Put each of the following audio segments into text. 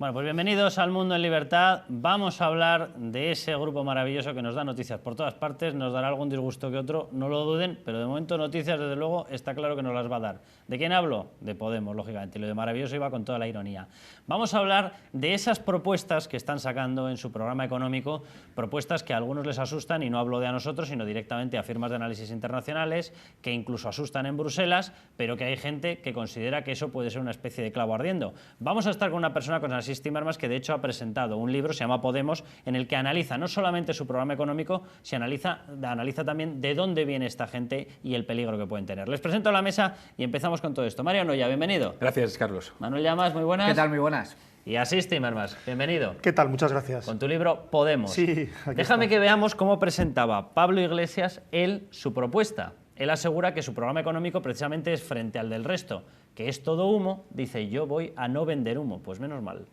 Bueno, pues bienvenidos al Mundo en Libertad. Vamos a hablar de ese grupo maravilloso que nos da noticias por todas partes, nos dará algún disgusto que otro, no lo duden, pero de momento noticias, desde luego, está claro que nos las va a dar. ¿De quién hablo? De Podemos, lógicamente. Lo de maravilloso iba con toda la ironía. Vamos a hablar de esas propuestas que están sacando en su programa económico, propuestas que a algunos les asustan, y no hablo de a nosotros, sino directamente a firmas de análisis internacionales, que incluso asustan en Bruselas, pero que hay gente que considera que eso puede ser una especie de clavo ardiendo. Vamos a estar con una persona, con Asís Timmermans, que de hecho ha presentado un libro, se llama Podemos, en el que analiza no solamente su programa económico, sino analiza también de dónde viene esta gente y el peligro que pueden tener. Les presento a la mesa y empezamos con todo esto. Mario Noya, bienvenido. Gracias, Carlos. Manuel Llamas, muy buenas. ¿Qué tal? Muy buenas. Y Asís Timmermans, bienvenido. ¿Qué tal? Muchas gracias. Con tu libro Podemos. Sí, Déjame que veamos cómo presentaba Pablo Iglesias él su propuesta. Él asegura que su programa económico precisamente es frente al del resto, que es todo humo. Dice, yo voy a no vender humo. Pues menos mal.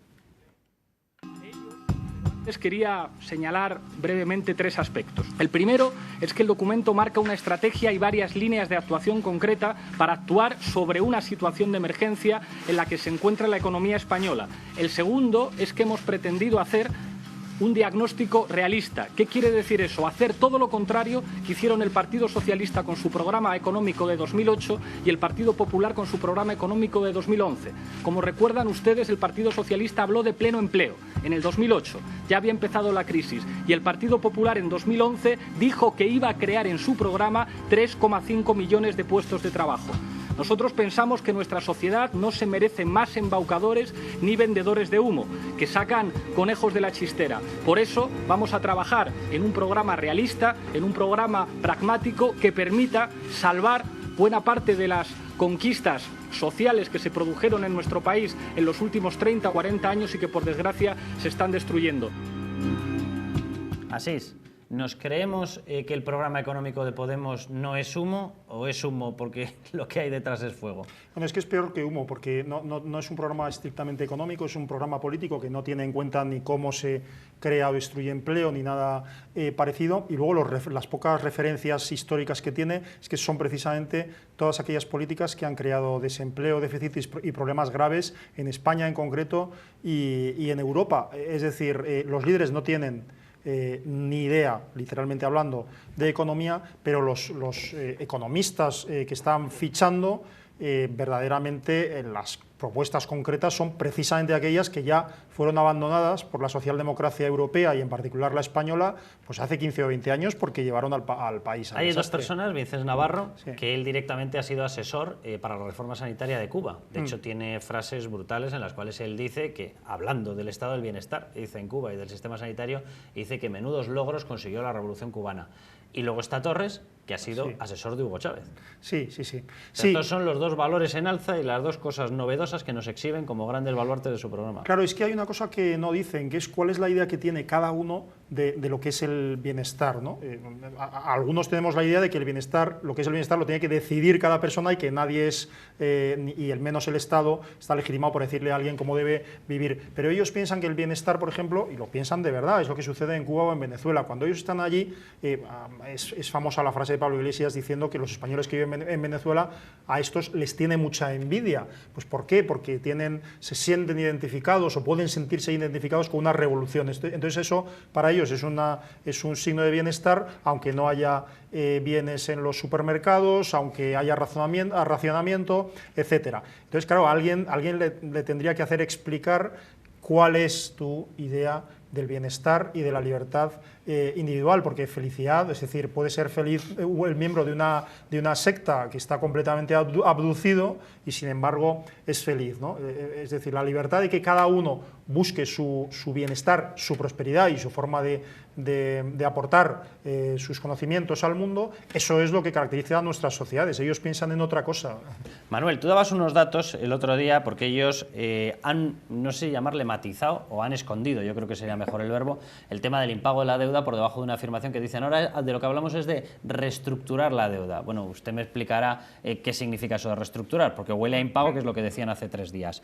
Quería señalar brevemente tres aspectos. El primero es que el documento marca una estrategia y varias líneas de actuación concreta para actuar sobre una situación de emergencia en la que se encuentra la economía española. El segundo es que hemos pretendido hacer un diagnóstico realista. ¿Qué quiere decir eso? Hacer todo lo contrario que hicieron el Partido Socialista con su programa económico de 2008 y el Partido Popular con su programa económico de 2011. Como recuerdan ustedes, el Partido Socialista habló de pleno empleo en el 2008. Ya había empezado la crisis y el Partido Popular en 2011 dijo que iba a crear en su programa 3,5 millones de puestos de trabajo. Nosotros pensamos que nuestra sociedad no se merece más embaucadores ni vendedores de humo, que sacan conejos de la chistera. Por eso vamos a trabajar en un programa realista, en un programa pragmático que permita salvar buena parte de las conquistas sociales que se produjeron en nuestro país en los últimos 30 o 40 años y que por desgracia se están destruyendo. Asís, ¿nos creemos que el programa económico de Podemos no es humo o es humo porque lo que hay detrás es fuego? Bueno, es que es peor que humo, porque no es un programa estrictamente económico, es un programa político que no tiene en cuenta ni cómo se crea o destruye empleo ni nada parecido, y luego las pocas referencias históricas que tiene es que son precisamente todas aquellas políticas que han creado desempleo, déficit y problemas graves en España en concreto y en Europa. Es decir, los líderes no tienen ni idea, literalmente hablando, de economía, pero los economistas que están fichando verdaderamente las propuestas concretas son precisamente aquellas que ya fueron abandonadas por la socialdemocracia europea y en particular la española pues hace 15 o 20 años porque llevaron al país al Hay desastre. dos personas, Vicens Navarro, Sí. que él directamente ha sido asesor para la reforma sanitaria de Cuba. De hecho, tiene frases brutales en las cuales él dice que, hablando del estado del bienestar, dice en Cuba y del sistema sanitario, dice que menudos logros consiguió la revolución cubana. Y luego está Torres, que ha sido asesor de Hugo Chávez. Sí. Estos son los dos valores en alza y las dos cosas novedosas que nos exhiben como grandes baluartes de su programa. Claro, es que hay una cosa que no dicen, que es cuál es la idea que tiene cada uno de lo que es el bienestar, ¿no? Algunos tenemos la idea de que el bienestar, lo que es el bienestar, lo tiene que decidir cada persona y que nadie es, y el menos el Estado, está legitimado por decirle a alguien cómo debe vivir. Pero ellos piensan que el bienestar, por ejemplo, y lo piensan de verdad, es lo que sucede en Cuba o en Venezuela. Cuando ellos están allí, es famosa la frase de Pablo Iglesias diciendo que los españoles que viven en Venezuela, a estos les tiene mucha envidia. Pues ¿por qué? Porque se sienten identificados o pueden sentirse identificados con una revolución. Entonces eso para ellos es un signo de bienestar, aunque no haya bienes en los supermercados, aunque haya racionamiento, etcétera. Entonces, claro, alguien le tendría que hacer explicar cuál es tu idea del bienestar y de la libertad individual, porque felicidad, es decir, puede ser feliz el miembro de una secta que está completamente abducido y sin embargo es feliz, ¿no? Es decir, la libertad de que cada uno busque su bienestar, su prosperidad y su forma de aportar sus conocimientos al mundo, eso es lo que caracteriza a nuestras sociedades. Ellos piensan en otra cosa. Manuel, tú dabas unos datos el otro día porque ellos han, no sé llamarle matizado o han escondido, yo creo que sería mejor el verbo, el tema del impago de la deuda por debajo de una afirmación que dicen ahora de lo que hablamos es de reestructurar la deuda. Bueno, usted me explicará qué significa eso de reestructurar, porque huele a impago, que es lo que decían hace 3 días.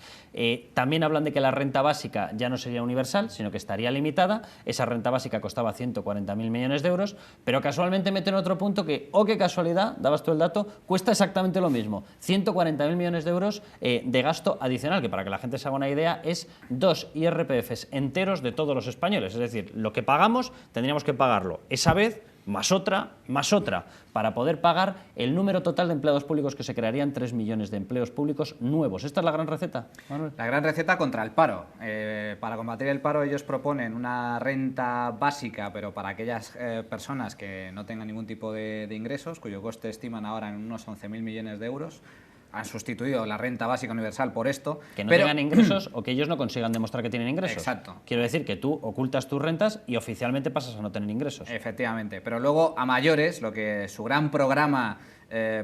También hablan de que la renta básica básica ya no sería universal, sino que estaría limitada. Esa renta básica costaba 140.000 millones de euros, pero casualmente meten otro punto que, oh qué casualidad, dabas tú el dato, cuesta exactamente lo mismo, 140.000 millones de euros de gasto adicional, que para que la gente se haga una idea es 2 IRPFs enteros de todos los españoles. Es decir, lo que pagamos tendríamos que pagarlo esa vez, más otra, para poder pagar el número total de empleados públicos que se crearían, 3 millones de empleos públicos nuevos. ¿Esta es la gran receta, Manuel? La gran receta contra el paro. Para combatir el paro ellos proponen una renta básica, pero para aquellas personas que no tengan ningún tipo de ingresos, cuyo coste estiman ahora en unos 11.000 millones de euros. Han sustituido la renta básica universal por esto. Que no tengan ingresos o que ellos no consigan demostrar que tienen ingresos. Exacto. Quiero decir que tú ocultas tus rentas y oficialmente pasas a no tener ingresos. Efectivamente. Pero luego, a mayores, lo que su gran programa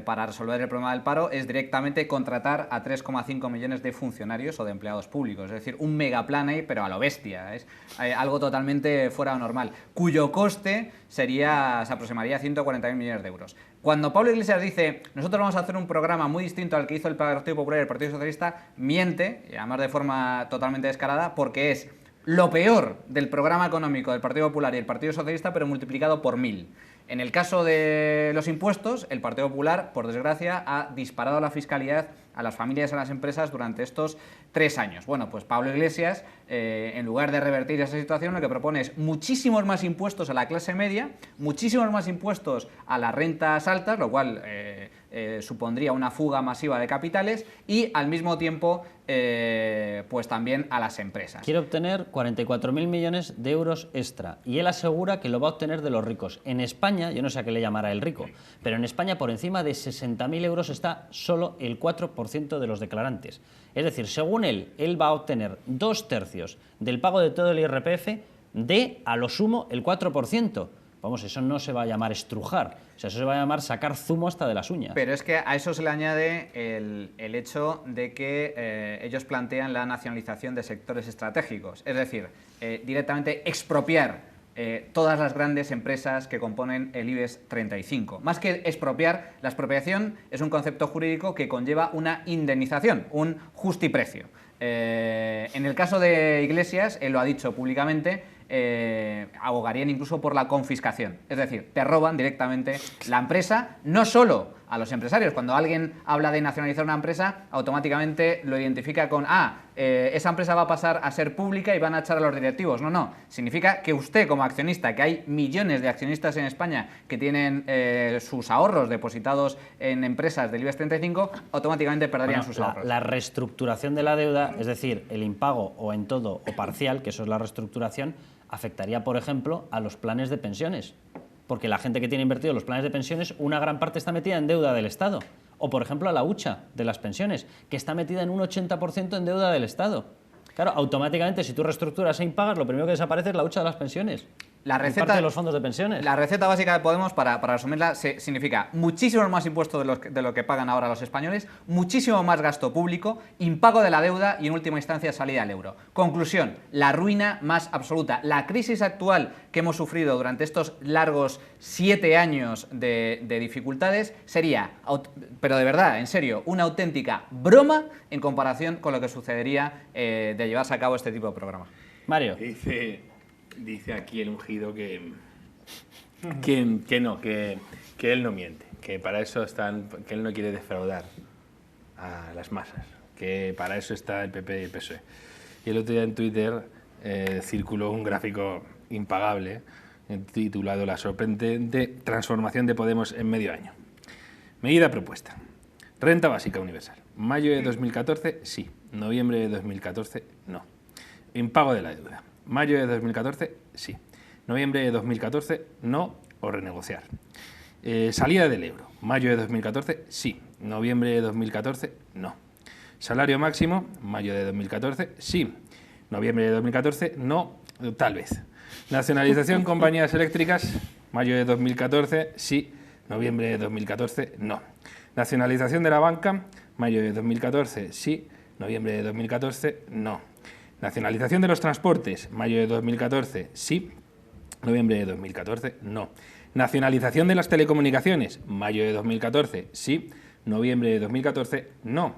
para resolver el problema del paro es directamente contratar a 3,5 millones de funcionarios o de empleados públicos. Es decir, un megaplan ahí, pero a lo bestia. Es algo totalmente fuera de lo normal, cuyo coste se aproximaría a 140.000 millones de euros. Cuando Pablo Iglesias dice, nosotros vamos a hacer un programa muy distinto al que hizo el Partido Popular y el Partido Socialista, miente, y además de forma totalmente descarada, porque es lo peor del programa económico del Partido Popular y el Partido Socialista, pero multiplicado por 1000. En el caso de los impuestos, el Partido Popular, por desgracia, ha disparado la fiscalidad a las familias y a las empresas durante estos 3 años. Bueno, pues Pablo Iglesias, en lugar de revertir esa situación, lo que propone es muchísimos más impuestos a la clase media, muchísimos más impuestos a las rentas altas, lo cual supondría una fuga masiva de capitales, y al mismo tiempo pues también a las empresas. Quiere obtener 44.000 millones de euros extra y él asegura que lo va a obtener de los ricos. En España, yo no sé a qué le llamará el rico, pero en España por encima de 60.000 euros está solo el 4% de los declarantes. Es decir, según él va a obtener 2/3 del pago de todo el IRPF de, a lo sumo, el 4%. Vamos, eso no se va a llamar estrujar, o sea, eso se va a llamar sacar zumo hasta de las uñas. Pero es que a eso se le añade el hecho de que ellos plantean la nacionalización de sectores estratégicos, es decir, directamente expropiar todas las grandes empresas que componen el IBEX 35. Más que expropiar, la expropiación es un concepto jurídico que conlleva una indemnización, un justiprecio. En el caso de Iglesias, él lo ha dicho públicamente, abogarían incluso por la confiscación. Es decir, te roban directamente la empresa, no solo a los empresarios. Cuando alguien habla de nacionalizar una empresa, automáticamente lo identifica con esa empresa va a pasar a ser pública y van a echar a los directivos. No. Significa que usted, como accionista, que hay millones de accionistas en España que tienen sus ahorros depositados en empresas del IBEX 35, automáticamente perderían sus ahorros. La reestructuración de la deuda, es decir, el impago o en todo o parcial, que eso es la reestructuración, afectaría, por ejemplo, a los planes de pensiones. Porque la gente que tiene invertido los planes de pensiones, una gran parte está metida en deuda del Estado. O, por ejemplo, a la hucha de las pensiones, que está metida en un 80% en deuda del Estado. Claro, automáticamente, si tú reestructuras e impagas, lo primero que desaparece es la hucha de las pensiones. La receta, parte de los fondos de pensiones. La receta básica de Podemos, para resumirla, significa muchísimo más impuestos de lo que pagan ahora los españoles, muchísimo más gasto público, impago de la deuda y, en última instancia, salida al euro. Conclusión, la ruina más absoluta. La crisis actual que hemos sufrido durante estos largos 7 años de dificultades sería, pero de verdad, en serio, una auténtica broma en comparación con lo que sucedería de llevarse a cabo este tipo de programa. Mario. Dice aquí el ungido que él no miente, que para eso que él no quiere defraudar a las masas, que para eso está el PP y el PSOE. Y el otro día en Twitter circuló un gráfico impagable titulado La sorprendente transformación de Podemos en medio año. Medida propuesta. Renta básica universal. Mayo de 2014, sí. Noviembre de 2014, no. Impago de la deuda. Mayo de 2014, sí. Noviembre de 2014, no o renegociar. Salida del euro. Mayo de 2014, sí. Noviembre de 2014, no. Salario máximo. Mayo de 2014, sí. Noviembre de 2014, no, tal vez. Nacionalización compañías eléctricas. Mayo de 2014, sí. Noviembre de 2014, no. Nacionalización de la banca. Mayo de 2014, sí. Noviembre de 2014, no. Nacionalización de los transportes, mayo de 2014, sí. Noviembre de 2014, no. Nacionalización de las telecomunicaciones, mayo de 2014, sí. Noviembre de 2014, no.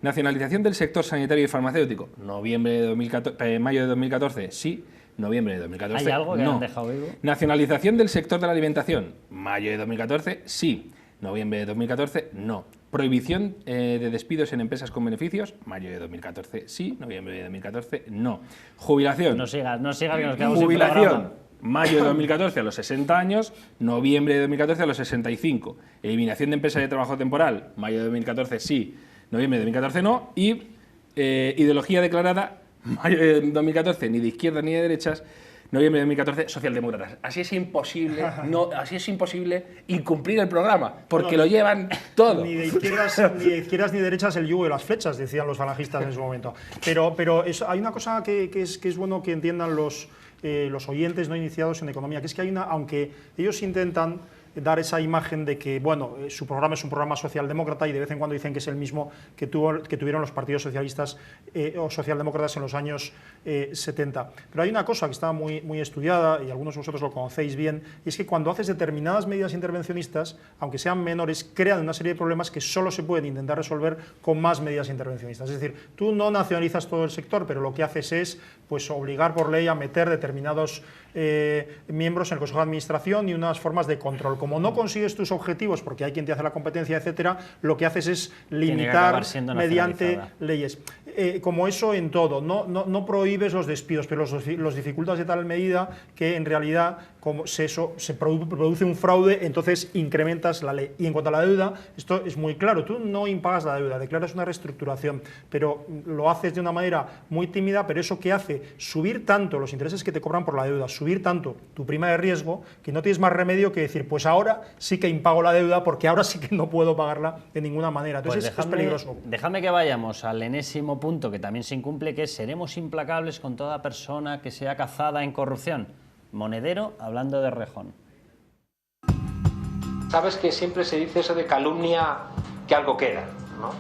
Nacionalización del sector sanitario y farmacéutico, mayo de 2014, sí. Noviembre de 2014, ¿Hay algo que no. han dejado vivo? Nacionalización del sector de la alimentación, mayo de 2014, sí. Noviembre de 2014, no. Prohibición de despidos en empresas con beneficios, mayo de 2014, sí. Noviembre de 2014, no. Jubilación. No sigas, que nos quedamos sin Jubilación, programa. mayo de 2014 a los 60 años, noviembre de 2014 a los 65. Eliminación de empresas de trabajo temporal, mayo de 2014 sí, noviembre de 2014 no. Y ideología declarada, mayo de 2014 ni de izquierdas ni de derechas, noviembre de 2014 socialdemócratas. Así es imposible, incumplir el programa, porque lo llevan todo. Ni de izquierdas ni de derechas el yugo de las flechas, decían los falangistas en su momento. Pero hay una cosa que es bueno que entiendan los oyentes no iniciados en economía, que es que aunque ellos intentan dar esa imagen de que, bueno, su programa es un programa socialdemócrata y de vez en cuando dicen que es el mismo que tuvieron los partidos socialistas o socialdemócratas en los años 70. Pero hay una cosa que está muy estudiada, y algunos de vosotros lo conocéis bien, y es que cuando haces determinadas medidas intervencionistas, aunque sean menores, crean una serie de problemas que solo se pueden intentar resolver con más medidas intervencionistas. Es decir, tú no nacionalizas todo el sector, pero lo que haces es pues, obligar por ley a meter determinados miembros en el Consejo de Administración y unas formas de control. Como no consigues tus objetivos, porque hay quien te hace la competencia, etcétera, lo que haces es limitar mediante leyes. Como eso en todo, no prohíbes los despidos, pero los dificultas de tal medida que en realidad como se produce un fraude, entonces incrementas la ley. Y en cuanto a la deuda, esto es muy claro, tú no impagas la deuda, declaras una reestructuración, pero lo haces de una manera muy tímida, pero eso que hace subir tanto los intereses que te cobran por la deuda, subir tanto tu prima de riesgo, que no tienes más remedio que decir, pues ahora sí que impago la deuda, porque ahora sí que no puedo pagarla de ninguna manera. Entonces pues es peligroso. Déjame que vayamos al enésimo punto que también se incumple, que es seremos implacables con toda persona que sea cazada en corrupción. Monedero hablando de Rejón. Sabes que siempre se dice eso de calumnia que algo queda, ¿no?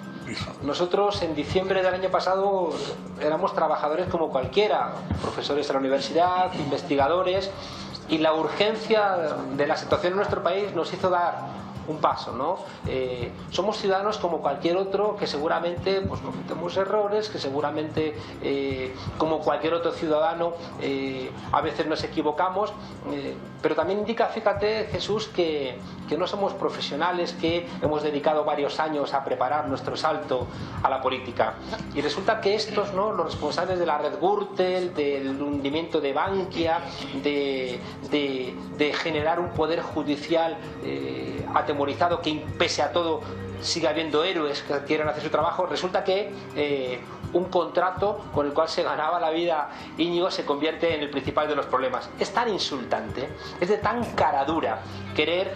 Nosotros en diciembre del año pasado éramos trabajadores como cualquiera, profesores de la universidad, investigadores, y la urgencia de la situación en nuestro país nos hizo dar un paso, ¿no? Somos ciudadanos como cualquier otro que seguramente pues, cometemos errores, que seguramente como cualquier otro ciudadano a veces nos equivocamos, pero también indica, fíjate Jesús, que no somos profesionales, que hemos dedicado varios años a preparar nuestro salto a la política. Y resulta que estos, ¿no? Los responsables de la red Gürtel, del hundimiento de Bankia, de generar un poder judicial atemorizado que pese a todo sigue habiendo héroes que quieren hacer su trabajo, resulta que un contrato con el cual se ganaba la vida Íñigo se convierte en el principal de los problemas. Es tan insultante, es de tan cara dura querer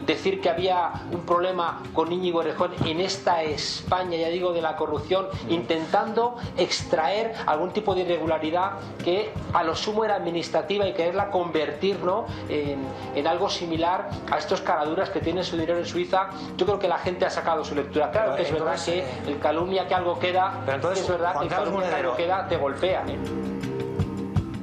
decir que había un problema con Íñigo Errejón en esta España, ya digo, de la corrupción, intentando extraer algún tipo de irregularidad que a lo sumo era administrativa y quererla convertir, ¿no? en algo similar a estos caraduras que tienen su dinero en Suiza. Yo creo que la gente ha sacado su lectura. Claro que es verdad que el calumnia que algo queda, pero entonces, es verdad que el calumnia que algo queda te golpea.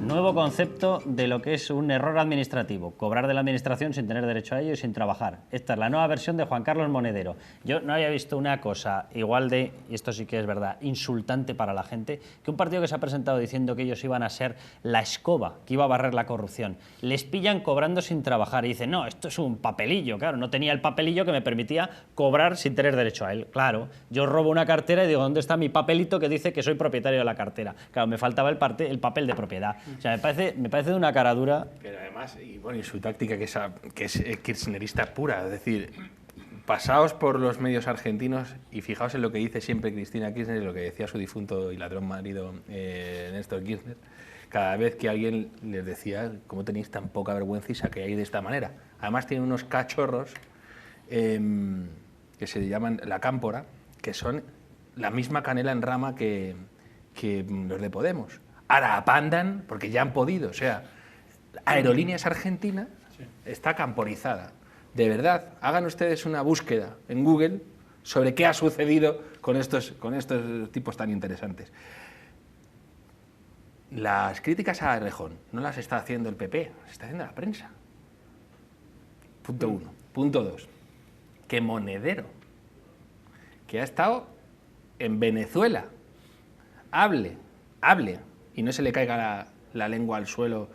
Nuevo concepto de lo que es un error administrativo, cobrar de la administración sin tener derecho a ello y sin trabajar. Esta es la nueva versión de Juan Carlos Monedero. Yo no había visto una cosa igual de, y esto sí que es verdad, insultante para la gente, que un partido que se ha presentado diciendo que ellos iban a ser la escoba, que iba a barrer la corrupción. Les pillan cobrando sin trabajar y dicen, no, esto es un papelillo. Claro, no tenía el papelillo que me permitía cobrar sin tener derecho a él. Claro, yo robo una cartera y digo, ¿dónde está mi papelito que dice que soy propietario de la cartera? Claro, me faltaba el papel de propiedad. O sea, me parece de una cara dura. Pero además, y su táctica que es kirchnerista pura, es decir, pasaos por los medios argentinos y fijaos en lo que dice siempre Cristina Kirchner y lo que decía su difunto y ladrón marido Néstor Kirchner, cada vez que alguien les decía cómo tenéis tan poca vergüenza y saqueáis de esta manera. Además tienen unos cachorros que se llaman la cámpora, que son la misma canela en rama que los de Podemos. Ahora apandan porque ya han podido, o sea, Aerolíneas Argentinas está camporizada. De verdad, hagan ustedes una búsqueda en Google sobre qué ha sucedido con estos tipos tan interesantes. Las críticas a Errejón no las está haciendo el PP, las está haciendo la prensa. Punto 1. Punto 2. Que Monedero, que ha estado en Venezuela hable, y no se le caiga la lengua al suelo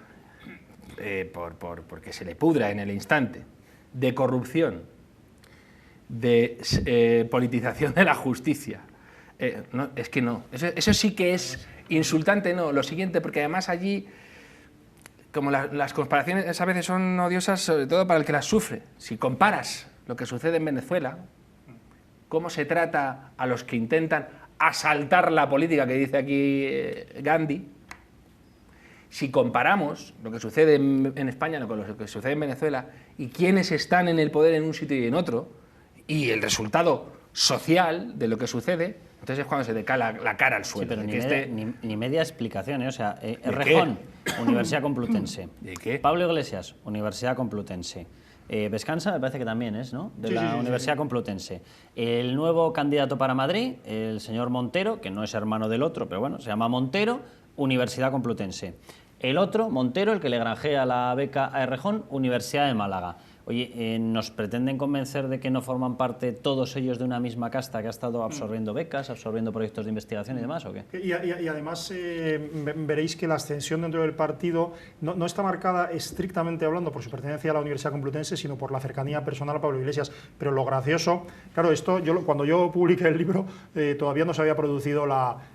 porque se le pudra en el instante, de corrupción, de politización de la justicia, no, es que no, eso sí que es insultante, no, lo siguiente, porque además allí, como las comparaciones a veces son odiosas, sobre todo para el que las sufre. Si comparas lo que sucede en Venezuela, cómo se trata a los que intentan asaltar la política, que dice aquí Gandhi, si comparamos lo que sucede en España con lo que sucede en Venezuela y quiénes están en el poder en un sitio y en otro, y el resultado social de lo que sucede, entonces es cuando se te cae la cara al suelo. Sí, pero ni media explicación, ¿eh? O sea, Errejón, Universidad Complutense. ¿De qué? Pablo Iglesias, Universidad Complutense. Vescansa me parece que también es, ¿no? De la Universidad Complutense. El nuevo candidato para Madrid, el señor Montero, que no es hermano del otro, pero bueno, se llama Montero, Universidad Complutense. El otro, Montero, el que le granjea la beca a Errejón, Universidad de Málaga. Oye, ¿nos pretenden convencer de que no forman parte todos ellos de una misma casta que ha estado absorbiendo becas, absorbiendo proyectos de investigación y demás, o qué? Y además veréis que la ascensión dentro del partido no está marcada estrictamente hablando por su pertenencia a la Universidad Complutense, sino por la cercanía personal a Pablo Iglesias. Pero lo gracioso, claro, esto cuando yo publiqué el libro todavía no se había producido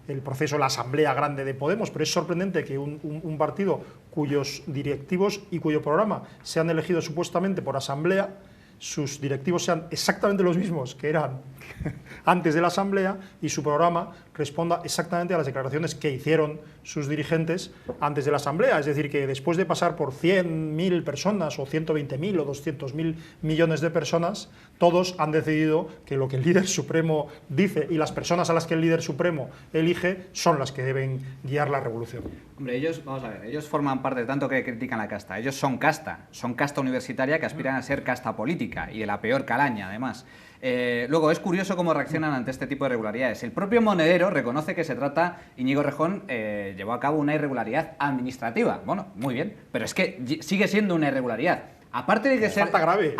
el proceso, la asamblea grande de Podemos, pero es sorprendente que un partido cuyos directivos y cuyo programa se han elegido supuestamente por asamblea, sus directivos sean exactamente los mismos que eran antes de la asamblea y su programa responda exactamente a las declaraciones que hicieron sus dirigentes antes de la asamblea. Es decir, que después de pasar por 100.000 personas o 120.000 o 200.000 millones de personas, todos han decidido que lo que el líder supremo dice y las personas a las que el líder supremo elige son las que deben guiar la revolución. Hombre, ellos, vamos a ver, ellos forman parte, tanto que critican la casta, ellos son casta universitaria que aspiran a ser casta política y de la peor calaña, además. Luego, es curioso cómo reaccionan ante este tipo de irregularidades. El propio Monedero reconoce que se trata, Íñigo Errejón llevó a cabo una irregularidad administrativa. Bueno, muy bien, pero es que sigue siendo una irregularidad. Aparte de que ser falta grave,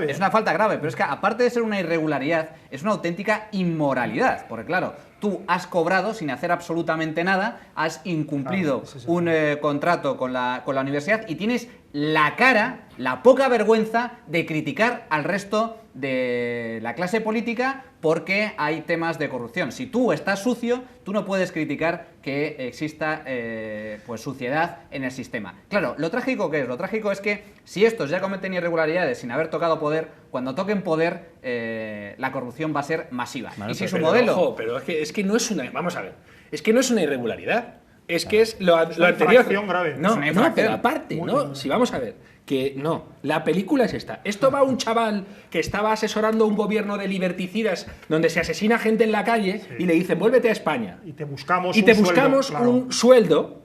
es una falta grave, pero es que aparte de ser una irregularidad, es una auténtica inmoralidad, porque claro, tú has cobrado sin hacer absolutamente nada, has incumplido un contrato con la universidad y tienes la poca vergüenza de criticar al resto de la clase política porque hay temas de corrupción. Si tú estás sucio, tú no puedes criticar que exista pues suciedad en el sistema. Claro, lo trágico ¿qué es? Lo trágico es que si estos ya cometen irregularidades sin haber tocado poder, cuando toquen poder, la corrupción va a ser masiva. Vale, y si su pero, modelo... Ojo, pero es que no es una... Vamos a ver, es que no es una irregularidad. Es que es lo anterior. Grave. No, Es una infracción. pero aparte, ¿no? Si vamos a ver, que no, la película es esta. Esto va a un chaval que estaba asesorando un gobierno de liberticidas donde se asesina gente en la calle y le dicen, vuélvete a España. Y te buscamos un sueldo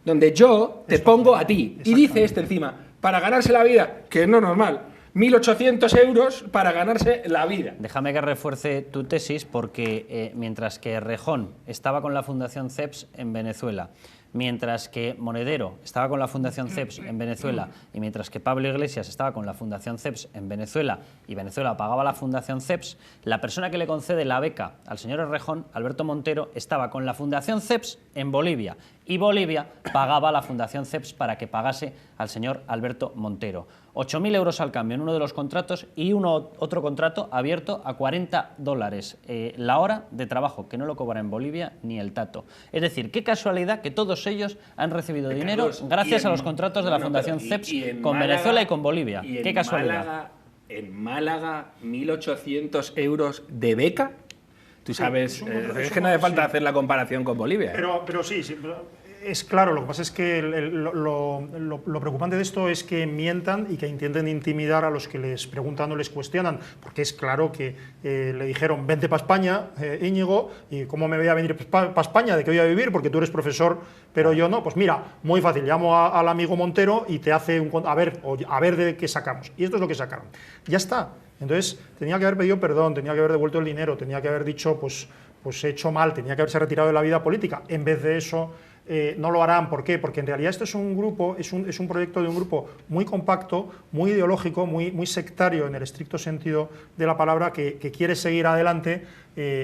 donde yo te pongo a ti. Y dice este encima, para ganarse la vida, que no es normal, 1.800 euros para ganarse la vida. Déjame que refuerce tu tesis porque mientras que Errejón estaba con la Fundación CEPS en Venezuela, mientras que Monedero estaba con la Fundación CEPS en Venezuela y mientras que Pablo Iglesias estaba con la Fundación CEPS en Venezuela y Venezuela pagaba la Fundación CEPS, la persona que le concede la beca al señor Errejón, Alberto Montero, estaba con la Fundación CEPS en Bolivia y Bolivia pagaba la Fundación CEPS para que pagase al señor Alberto Montero. 8.000 euros al cambio en uno de los contratos y otro contrato abierto a $40 la hora de trabajo, que no lo cobra en Bolivia ni el tato. Es decir, qué casualidad que todos ellos han recibido dinero gracias a los contratos de la Fundación CEPS con Málaga, Venezuela y con Bolivia. Qué casualidad. En Málaga, 1.800 euros de beca. Tú sabes, es que no hace falta hacer la comparación con Bolivia. Pero sí, es claro, lo que pasa es que lo preocupante de esto es que mientan y que intenten intimidar a los que les preguntan o les cuestionan, porque es claro que le dijeron, vente para España, Íñigo, y ¿cómo me voy a venir para España? ¿De qué voy a vivir? Porque tú eres profesor, pero yo no. Pues mira, muy fácil, llamo al amigo Montero y te hace a ver de qué sacamos. Y esto es lo que sacaron. Ya está. Entonces, tenía que haber pedido perdón, tenía que haber devuelto el dinero, tenía que haber dicho, pues he hecho mal, tenía que haberse retirado de la vida política. En vez de eso, no lo harán. ¿Por qué? Porque en realidad esto es un grupo, es un proyecto de un grupo muy compacto, muy ideológico, muy sectario en el estricto sentido de la palabra, que quiere seguir adelante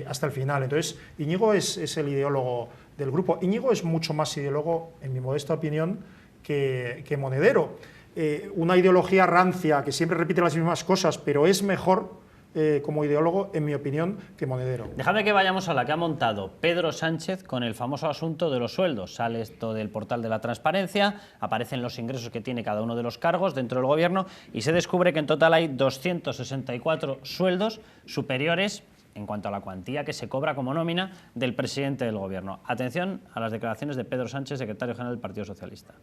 hasta el final. Entonces, Íñigo es el ideólogo del grupo. Íñigo es mucho más ideólogo, en mi modesta opinión, que Monedero. Una ideología rancia que siempre repite las mismas cosas, pero es mejor como ideólogo, en mi opinión, que Monedero. Déjame que vayamos a la que ha montado Pedro Sánchez con el famoso asunto de los sueldos. Sale esto del portal de la transparencia, aparecen los ingresos que tiene cada uno de los cargos dentro del gobierno y se descubre que en total hay 264 sueldos superiores en cuanto a la cuantía que se cobra como nómina del presidente del gobierno. Atención a las declaraciones de Pedro Sánchez, secretario general del Partido Socialista.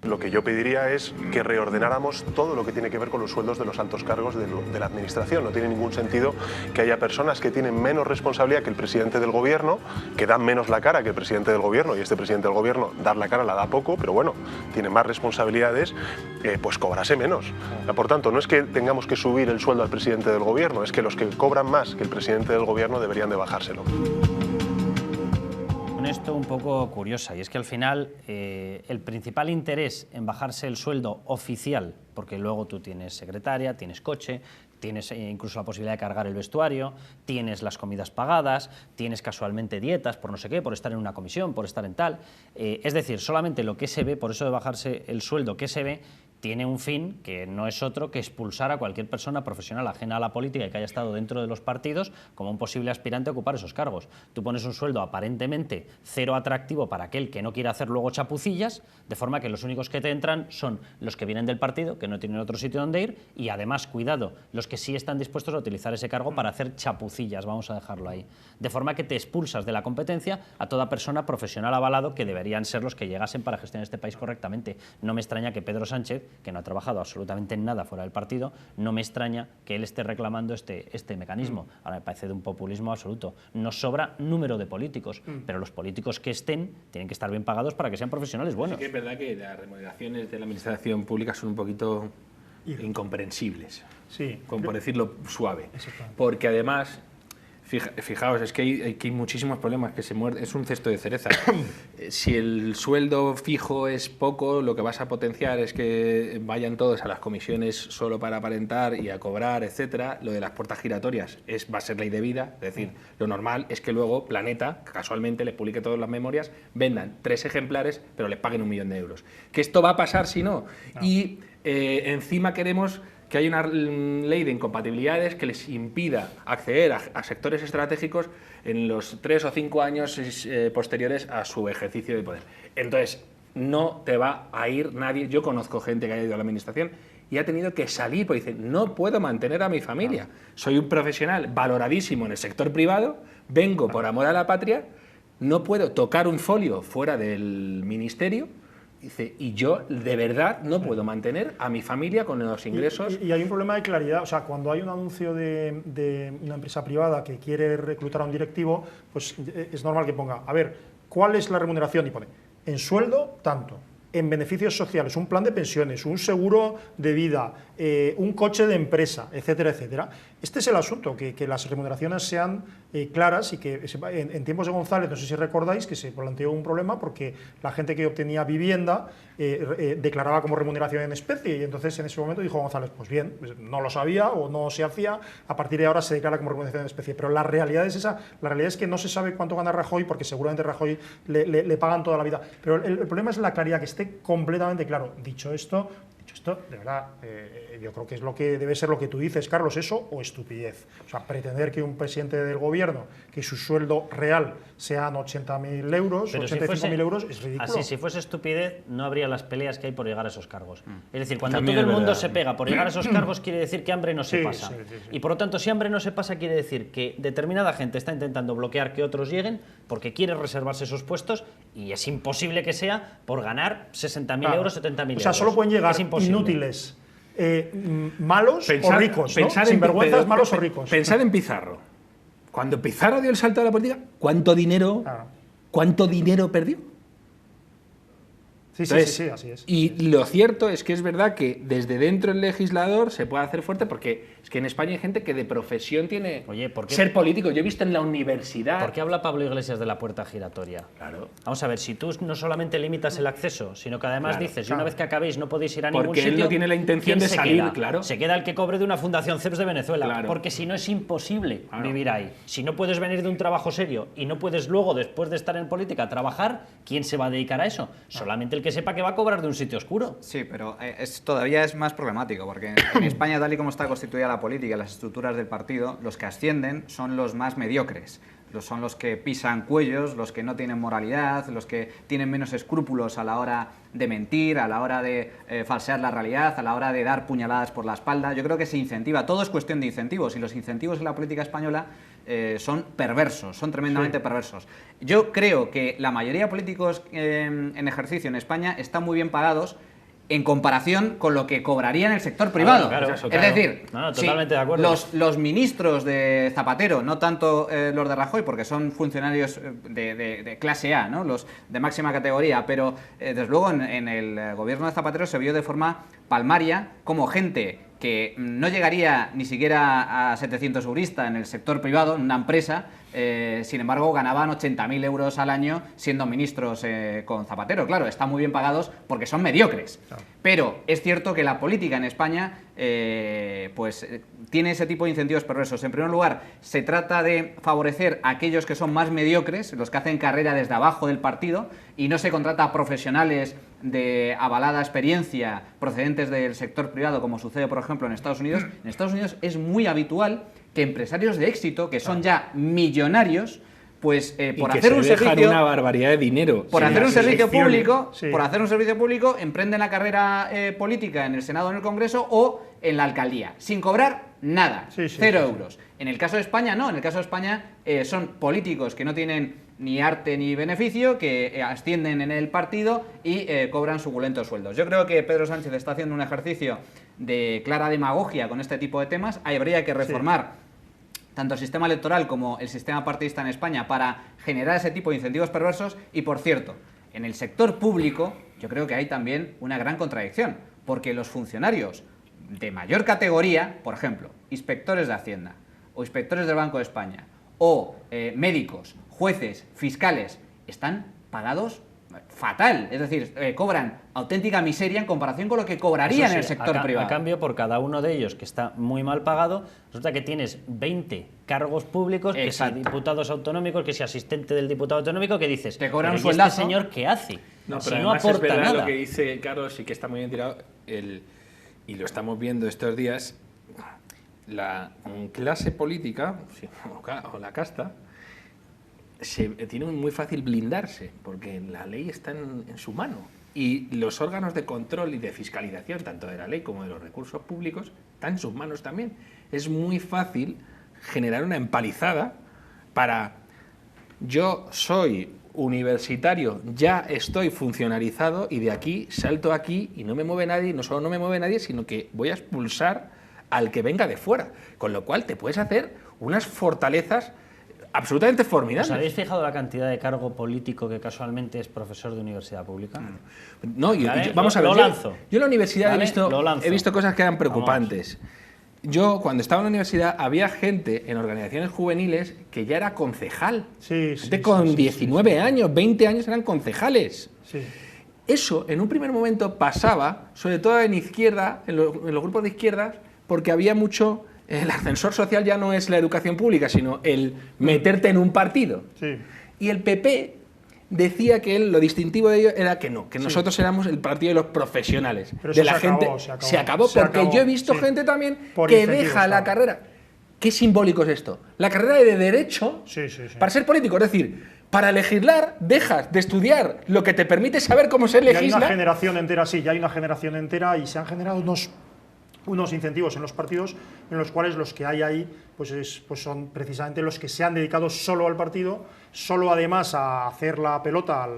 Lo que yo pediría es que reordenáramos todo lo que tiene que ver con los sueldos de los altos cargos de la administración. No tiene ningún sentido que haya personas que tienen menos responsabilidad que el presidente del gobierno, que dan menos la cara que el presidente del gobierno, y este presidente del gobierno dar la cara la da poco, pero bueno, tiene más responsabilidades, pues cobrase menos. Por tanto, no es que tengamos que subir el sueldo al presidente del gobierno, es que los que cobran más que el presidente del gobierno deberían de bajárselo. Esto un poco curiosa, y es que al final el principal interés en bajarse el sueldo oficial, porque luego tú tienes secretaria, tienes coche, tienes incluso la posibilidad de cargar el vestuario, tienes las comidas pagadas, tienes casualmente dietas por no sé qué, por estar en una comisión, por estar en tal, es decir, solamente lo que se ve, por eso de bajarse el sueldo que se ve, tiene un fin que no es otro que expulsar a cualquier persona profesional ajena a la política y que haya estado dentro de los partidos como un posible aspirante a ocupar esos cargos. Tú pones un sueldo aparentemente cero atractivo para aquel que no quiere hacer luego chapucillas, de forma que los únicos que te entran son los que vienen del partido, que no tienen otro sitio donde ir, y además, cuidado, los que sí están dispuestos a utilizar ese cargo para hacer chapucillas, vamos a dejarlo ahí. De forma que te expulsas de la competencia a toda persona profesional avalado, que deberían ser los que llegasen para gestionar este país correctamente. No me extraña que Pedro Sánchez, que no ha trabajado absolutamente en nada fuera del partido, no me extraña que él esté reclamando este mecanismo. Ahora me parece de un populismo absoluto. Nos sobra número de políticos, pero los políticos que estén tienen que estar bien pagados para que sean profesionales buenos. Sí que es verdad que las remuneraciones de la administración pública son un poquito incomprensibles, sí, por decirlo suave, porque además... Fijaos, es que hay muchísimos problemas que se muerden, es un cesto de cereza. Si el sueldo fijo es poco, lo que vas a potenciar es que vayan todos a las comisiones solo para aparentar y a cobrar, etcétera. Lo de las puertas giratorias va a ser ley de vida, es decir, lo normal es que luego Planeta, casualmente, les publique todas las memorias, vendan 3 ejemplares, pero les paguen 1 millón de euros. ¿Que esto va a pasar si no? Y encima queremos que hay una ley de incompatibilidades que les impida acceder a sectores estratégicos en los 3 o 5 años posteriores a su ejercicio de poder. Entonces, no te va a ir nadie. Yo conozco gente que ha ido a la administración y ha tenido que salir porque dice, no puedo mantener a mi familia. Soy un profesional valoradísimo en el sector privado, vengo por amor a la patria, no puedo tocar un folio fuera del ministerio. Dice, y yo de verdad no puedo mantener a mi familia con los ingresos. Y hay un problema de claridad, o sea, cuando hay un anuncio de una empresa privada que quiere reclutar a un directivo, pues es normal que ponga, a ver, ¿cuál es la remuneración? Y pone, en sueldo, tanto, en beneficios sociales, un plan de pensiones, un seguro de vida, un coche de empresa, etcétera, etcétera. Este es el asunto, que las remuneraciones sean claras y que en tiempos de González, no sé si recordáis, que se planteó un problema porque la gente que obtenía vivienda declaraba como remuneración en especie y entonces en ese momento dijo González, pues bien, no lo sabía o no se hacía, a partir de ahora se declara como remuneración en especie. Pero la realidad es esa, la realidad es que no se sabe cuánto gana Rajoy porque seguramente Rajoy le pagan toda la vida. Pero el problema es la claridad, que esté completamente claro. Dicho esto, de verdad, yo creo que es lo que debe ser lo que tú dices, Carlos, eso o estupidez. O sea, pretender que un presidente del gobierno, que su sueldo real sean 80.000 euros, 85.000 euros, es ridículo. Así, si fuese estupidez, no habría las peleas que hay por llegar a esos cargos. Es decir, cuando también todo el mundo se pega por llegar a esos cargos, quiere decir que hambre no se pasa. Sí. Y por lo tanto, si hambre no se pasa, quiere decir que determinada gente está intentando bloquear que otros lleguen porque quiere reservarse esos puestos y es imposible que sea por ganar 60.000 euros, 70.000 euros. O sea, solo pueden llegar inútiles, malos o ricos, ¿no? Sinvergüenzas, malos o ricos. Pensad en Pizarro. Cuando Pizarro dio el salto a la política, ¿cuánto dinero perdió? Sí, entonces, sí, así es. Y lo cierto es que es verdad que desde dentro del legislador se puede hacer fuerte porque Es que en España hay gente que de profesión tiene Oye, ¿por qué? ser político. Yo he visto en la universidad... ¿Por qué habla Pablo Iglesias de la puerta giratoria? Claro. Vamos a ver, si tú no solamente limitas el acceso, sino que además Claro, dices, y una vez que acabéis no podéis ir a ningún Porque sitio... él no tiene la intención ¿quién de se salir, queda? claro. Se queda el que cobre de una fundación CEPS de Venezuela, Claro. porque si no es imposible Claro. vivir ahí. Si no puedes venir de un trabajo serio y no puedes luego, después de estar en política, trabajar, ¿quién se va a dedicar a eso? Solamente el que sepa que va a cobrar de un sitio oscuro. Sí, pero todavía es más problemático, porque en España, tal y como está constituida la política y las estructuras del partido, los que ascienden son los más mediocres. Son los que pisan cuellos, los que no tienen moralidad, los que tienen menos escrúpulos a la hora de mentir, a la hora de falsear la realidad, a la hora de dar puñaladas por la espalda. Yo creo que se incentiva, todo es cuestión de incentivos, y los incentivos en la política española son perversos, son tremendamente perversos. Yo creo que la mayoría de políticos en ejercicio en España están muy bien pagados en comparación con lo que cobraría en el sector privado. Claro, es claro. decir, No, totalmente de acuerdo. los ministros de Zapatero, no tanto los de Rajoy, porque son funcionarios de clase A, ¿no? Los de máxima categoría, pero desde luego en el gobierno de Zapatero se vio de forma palmaria como gente que no llegaría ni siquiera a 700 euristas en el sector privado, en una empresa, sin embargo ganaban 80.000 euros al año siendo ministros con Zapatero. Claro, están muy bien pagados porque son mediocres. Claro. Pero es cierto que la política en España tiene ese tipo de incentivos perversos. En primer lugar, se trata de favorecer a aquellos que son más mediocres, los que hacen carrera desde abajo del partido, y no se contrata a profesionales de avalada experiencia procedentes del sector privado, como sucede, por ejemplo, en Estados Unidos. En Estados Unidos es muy habitual que empresarios de éxito, que son ya millonarios, pues por hacer un servicio, una barbaridad de dinero. por hacer un servicio público, Sí. por hacer un servicio público, emprenden la carrera política en el Senado o en el Congreso o en la alcaldía, sin cobrar nada, Sí, sí, 0 sí, euros. En el caso de España no, en el caso de España son políticos que no tienen ni arte ni beneficio, que ascienden en el partido y cobran suculentos sueldos. Yo creo que Pedro Sánchez está haciendo un ejercicio de clara demagogia con este tipo de temas. Habría que reformar tanto el sistema electoral como el sistema partidista en España para generar ese tipo de incentivos perversos. Y, por cierto, en el sector público yo creo que hay también una gran contradicción, porque los funcionarios de mayor categoría, por ejemplo, inspectores de Hacienda o inspectores del Banco de España o médicos, jueces, fiscales, están pagados fatal, es decir, cobran auténtica miseria en comparación con lo que cobrarían en el sector privado. A cambio, por cada uno de ellos que está muy mal pagado, resulta que tienes 20 cargos públicos, que si diputados autonómicos, que si asistente del diputado autonómico, que dices, te cobran un ¿y sueldazo? este señor qué hace? No, si pero no además aporta es verdad nada. lo que dice Carlos y que está muy bien tirado, y lo estamos viendo estos días, la clase política, o la casta, tiene muy fácil blindarse, porque la ley está en su mano. Y los órganos de control y de fiscalización, tanto de la ley como de los recursos públicos, están en sus manos también. Es muy fácil generar una empalizada para yo soy universitario, ya estoy funcionarizado y de aquí salto aquí y no me mueve nadie, no solo no me mueve nadie, sino que voy a expulsar al que venga de fuera. Con lo cual te puedes hacer unas fortalezas absolutamente formidables. ¿Os habéis fijado la cantidad de cargo político que casualmente es profesor de universidad pública? No, ¿Vale? vamos a ver. Lo lanzo. Yo en la universidad ¿Vale? he visto cosas que eran preocupantes. Yo, cuando estaba en la universidad, había gente en organizaciones juveniles que ya era concejal. Gente con 19 años, 20 años eran concejales. Sí. Eso, en un primer momento, pasaba, sobre todo en izquierda, en los grupos de izquierdas, porque había mucho... El ascensor social ya no es la educación pública, sino el meterte en un partido. Sí. Y el PP decía que lo distintivo de ello era que no, que nosotros éramos el partido de los profesionales, pero de la se gente. acabó, Se acabó porque yo he visto gente también que deja la carrera. ¿Qué simbólico es esto? La carrera de Derecho para ser político, es decir, para legislar dejas de estudiar lo que te permite saber cómo se legisla. Ya hay una generación entera, ya hay una generación entera y se han generado unos incentivos en los partidos en los cuales los que hay ahí pues son precisamente los que se han dedicado solo al partido, solo además a hacer la pelota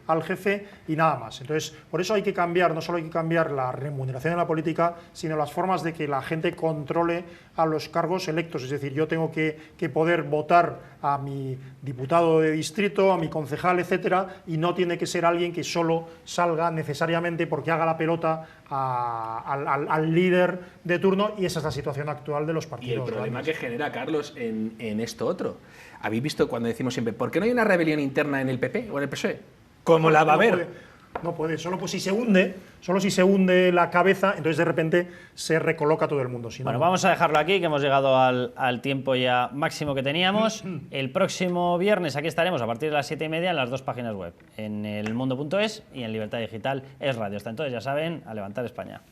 al jefe y nada más. Entonces, por eso hay que cambiar, no solo hay que cambiar la remuneración en la política, sino las formas de que la gente controle a los cargos electos. Es decir, yo tengo que poder votar a mi diputado de distrito, a mi concejal, etcétera, y no tiene que ser alguien que solo salga necesariamente porque haga la pelota al líder de turno, y esa es la situación actual de los partidos. Y el problema que genera, Carlos, en esto otro. ¿Habéis visto cuando decimos siempre, ¿por qué no hay una rebelión interna en el PP o en el PSOE? ¿Cómo la va a haber? No puede, solo pues si se hunde la cabeza, entonces de repente se recoloca todo el mundo. Si no, bueno, vamos a dejarlo aquí, que hemos llegado al tiempo ya máximo que teníamos. El próximo viernes aquí estaremos a partir de las 7:30 en las 2 páginas web, en elmundo.es y en Libertad Digital es Radio. Hasta entonces, ya saben, a levantar España.